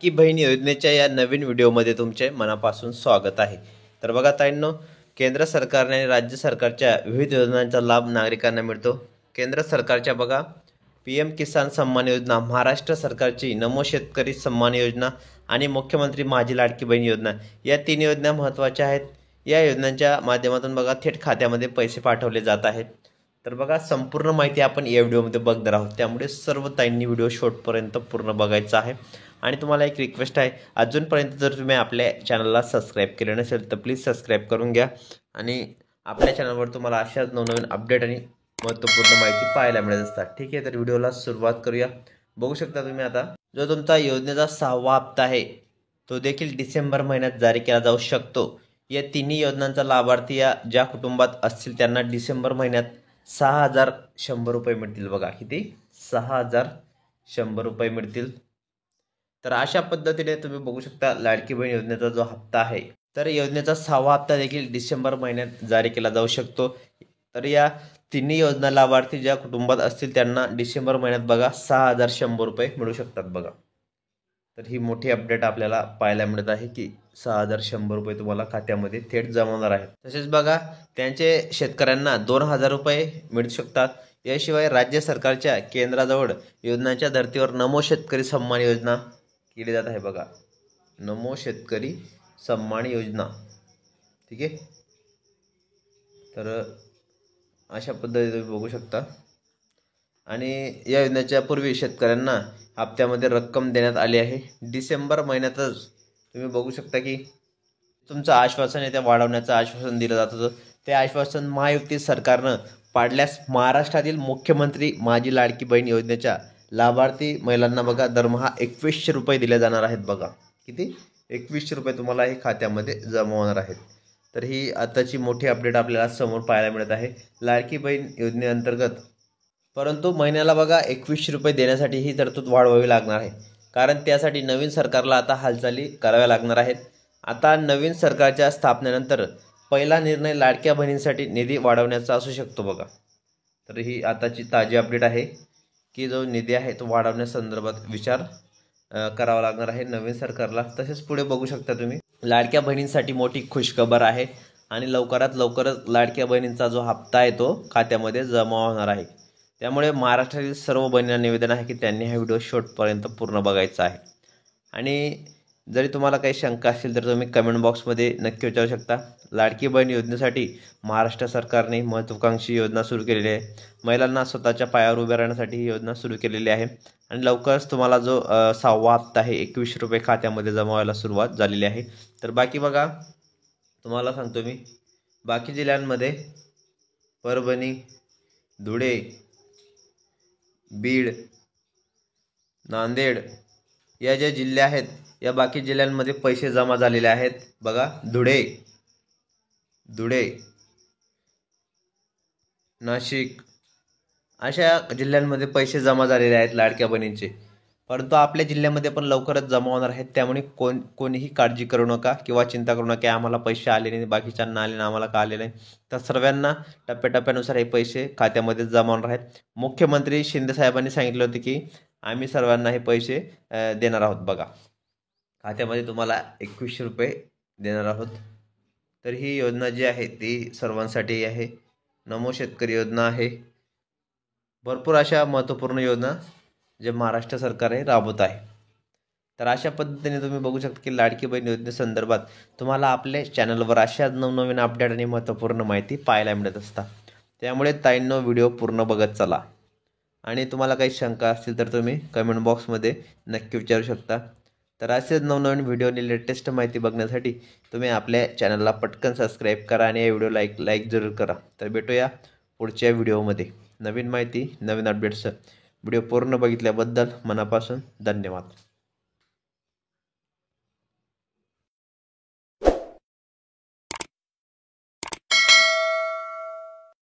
की बहीण योजनेच्या या नवीन व्हिडिओमध्ये तुमचे मनापासून स्वागत आहे। तर बघा ताईंनो, केंद्र सरकारने आणि राज्य सरकारच्या विविध योजनांचा लाभ नागरिकांना मिळतो। केंद्र सरकारच्या बघा PM किसान सन्मान योजना, महाराष्ट्र सरकारची नमो शेतकरी सन्मान योजना आणि मुख्यमंत्री माझी लाडकी बहीण योजना, या तीन योजना महत्त्वाच्या आहेत। या योजनांच्या माध्यमातून बघा थेट खात्यामध्ये पैसे पाठवले जात आहेत। तर बघा संपूर्ण माहिती आपण या व्हिडिओमध्ये बघणार आहोत, त्यामुळे सर्व ताईंनी व्हिडिओ शेवटपर्यंत पूर्ण बघायचा आहे। आणि तुम्हाला एक रिक्वेस्ट आहे, अजूनपर्यंत जर तुम्ही आपल्या चॅनलला सबस्क्राईब केले नसेल तर प्लीज सबस्क्राईब करून घ्या। आणि आपल्या चॅनलवर तुम्हाला अशाच नवनवीन अपडेट आणि महत्त्वपूर्ण माहिती पाहायला मिळत असतात। ठीक आहे, तर व्हिडिओला सुरुवात करूया। बघू शकता तुम्ही आता जो तुमचा योजनेचा 6वा हप्ता आहे तो देखील डिसेंबर महिन्यात जारी केला जाऊ शकतो। या तिन्ही योजनांचा लाभार्थी या ज्या कुटुंबात असतील त्यांना डिसेंबर महिन्यात 6100 रुपये मिळतील। बघा किती, 6100 रुपये मिळतील। तर अशा पद्धतीने तुम्ही बघू शकता लाडकी बहीण योजनेचा जो हप्ता आहे, तर योजनेचा 6वा हप्ता देखील डिसेंबर महिन्यात जारी केला जाऊ शकतो। तर या तिन्ही योजना लाभार्थी ज्या कुटुंबात असतील त्यांना डिसेंबर महिन्यात बघा 6100 रुपये मिळू शकतात। बघा, तर ही मोठी अपडेट आपल्याला पाहायला मिळत आहे की 6100 रुपये तुम्हाला खात्यामध्ये थेट जमा होणार आहेत। तसेच बघा त्यांचे शेतकऱ्यांना 2000 रुपये मिळू शकतात। याशिवाय राज्य सरकारच्या केंद्राजवळ योजनांच्या धर्तीवर नमो शेतकरी सन्मान योजना केली जात आहे। बघा, नमो शेतकरी सन्मान योजना, ठीक आहे। तर अशा पद्धतीने तुम्ही बघू शकता। आणि या योजनेच्या पूर्वी शेतकऱ्यांना हप्त्यामध्ये रक्कम देण्यात आली आहे। डिसेंबर महिन्यातच तुम्ही बघू शकता की तुमचं आश्वासन आहे त्या वाढवण्याचं आश्वासन दिलं जात होतं। ते आश्वासन महायुती सरकारनं पाडल्यास महाराष्ट्रातील मुख्यमंत्री माझी लाडकी बहीण योजनेच्या लाभार्थी महिलांना बघा दरमहा 2100 रुपये दिले जाणार आहेत। बघा किती, 2100 रुपये तुम्हाला हे खात्यामध्ये जमा होणार आहेत। तर ही आताची मोठी अपडेट आपल्याला समोर पाहायला मिळत आहे लाडकी बहीण योजनेअंतर्गत। परंतु महिन्याला बघा 2100 रुपये देण्यासाठी ही तरतूद वाढवावी लागणार आहे, कारण त्यासाठी नवीन सरकारला आता हालचाली कराव्या लागणार आहेत। आता नवीन सरकारच्या स्थापनेनंतर पहिला निर्णय लाडक्या बहिणींसाठी निधी वाढवण्याचा असू शकतो। बघा, तर ही आताची ताजी अपडेट आहे की जो निधी आहे तो वाढवण्यासंदर्भात विचार करावा लागणार आहे नवीन सरकारला। तसेच पुढे बघू शकता तुम्ही लाडक्या बहिणींसाठी मोठी खुशखबर आहे आणि लवकरात लवकरच लाडक्या बहिणींचा जो हप्ता आहे तो खात्यामध्ये जमा होणार आहे। त्यामुळे महाराष्ट्रातील सर्व बहिणींना निवेदन आहे की त्यांनी हा व्हिडिओ शेवटपर्यंत पूर्ण बघायचा आहे। आणि जरी तुम्हाला काही शंका असतील तर तुम्ही कमेंट बॉक्समध्ये नक्की विचारू शकता। लाडकी बहीण योजनेसाठी महाराष्ट्र सरकारने महत्त्वाकांक्षी योजना सुरू केलेली आहे। महिलांना स्वतःच्या पायावर उभे राहण्यासाठी ही योजना सुरू केलेली आहे आणि लवकरच तुम्हाला जो 6वा हप्ता आहे 2100 रुपये खात्यामध्ये जमा व्हायला सुरुवात झालेली आहे। तर बाकी बघा तुम्हाला सांगतो मी, बाकी जिल्ह्यांमध्ये परभणी, धुळे, बीड, नांदेड या ज्या जिल्हे आहेत या बाकी जिल्ह्यांमध्ये पैसे जमा झालेले आहेत। बघा धुळे, नाशिक अशा जिल्ह्यांमध्ये पैसे जमा झालेले आहेत लाडक्या बहिणींचे। परंतु आपल्या जिल्ह्यामध्ये पण लवकरच जमा होणार आहेत, त्यामुळे कोणीही काळजी करू नका किंवा चिंता करू नका की आम्हाला पैसे आले नाही, बाकीच्यांना आले नाही, आम्हाला का आले नाही। तर सर्वांना टप्प्याटप्प्यानुसार हे पैसे खात्यामध्ये जमा होणार आहेत। मुख्यमंत्री शिंदे साहेबांनी सांगितले होते की आम्ही सर्वांना हे पैसे देणार आहोत। बघा खात्यामध्ये तुम्हाला 2100 रुपये देणार आहोत। तर ही योजना जी आहे ती सर्वांसाठी आहे, नमो शेतकरी योजना आहे। भरपूर अशा महत्त्वपूर्ण योजना जे महाराष्ट्र सरकार राबवत आहे। तर अशा पद्धतीने तुम्ही बघू शकता की लाडकी बहीण योजनेसंदर्भात तुम्हाला आपल्या चॅनलवर अशाच नवनवीन अपडेट आणि महत्त्वपूर्ण माहिती पाहायला मिळत असतात। त्यामुळे ताईंनो व्हिडिओ पूर्ण बघत चला। आणि तुम्हाला काही शंका असतील तर तुम्ही कमेंट बॉक्समध्ये नक्की विचारू शकता। तर असेच नवनवीन व्हिडिओ आणि लेटेस्ट माहिती बघण्यासाठी तुम्ही आपल्या चॅनलला पटकन सबस्क्राईब करा आणि या व्हिडिओ लाईक जरूर करा। तर भेटूया पुढच्या व्हिडिओमध्ये नवीन माहिती, नवीन अपडेट्स। व्हिडिओ पूर्ण बघितल्याबद्दल मनापासून धन्यवाद।